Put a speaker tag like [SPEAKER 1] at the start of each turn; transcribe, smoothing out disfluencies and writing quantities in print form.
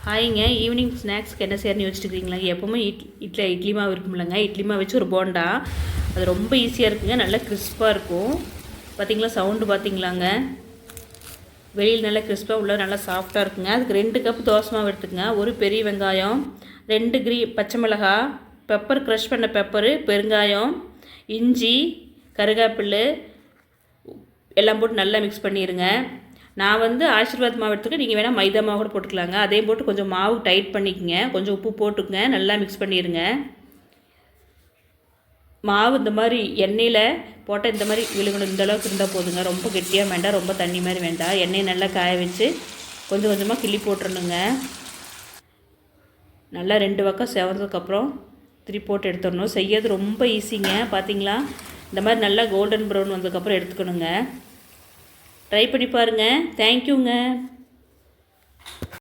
[SPEAKER 1] ஹாய்ங்க. Evening ஸ்நாக்ஸ்க்கு என்ன செய்யணும்னு யோசிச்சுருக்கீங்களா? எப்போவுமே இட்லி மாவு இருக்குமில்லங்க, இட்லி மாவு வச்சு ஒரு போண்டா. அது ரொம்ப ஈஸியாக இருக்குங்க, நல்லா கிறிஸ்பாக இருக்கும். பார்த்தீங்களா, சவுண்டு பார்த்தீங்களாங்க? வெளியில் நல்லா கிறிஸ்பாக, உள்ள நல்லா சாஃப்டாக இருக்குங்க. அதுக்கு 2 கப் தோசை மாவு எடுத்துக்கங்க. ஒரு பெரிய வெங்காயம், 2 பச்சை மிளகாய், பெப்பர், க்ரஷ் பண்ண பெப்பரு, பெருங்காயம், இஞ்சி, கருவேப்பிலை எல்லாம் போட்டு நல்லா மிக்ஸ் பண்ணிடுங்க. நான் வந்து ஆசீர்வாத் மாவு எடுத்துக்க, நீங்கள் வேணால் மைதா மாவு கூட போட்டுக்கலாங்க. அதையும் போட்டு கொஞ்சம் மாவு டைட் பண்ணிக்கங்க. கொஞ்சம் உப்பு போட்டுக்கங்க, நல்லா மிக்ஸ் பண்ணிடுங்க. மாவு இந்த மாதிரி எண்ணெயில் போட்டால் இந்த மாதிரி விழுங்கணும். இந்த அளவுக்கு இருந்தால் போதுங்க. ரொம்ப கெட்டியாக வேண்டாம், ரொம்ப தண்ணி மாதிரி வேண்டாம். எண்ணெயை நல்லா காய வச்சு கொஞ்சம் கொஞ்சமாக கிள்ளி போட்டுடணுங்க. நல்லா 2 பக்கம் செவந்ததுக்கப்புறம் திருப்பி போட்டு எடுத்துடணும். செய்யறது ரொம்ப ஈஸிங்க. பார்த்தீங்களா, இந்த மாதிரி நல்லா கோல்டன் ப்ரௌன் வந்ததுக்கப்புறம் எடுத்துக்கணுங்க. ட்ரை பண்ணி பாருங்கள். தேங்க்யூங்க.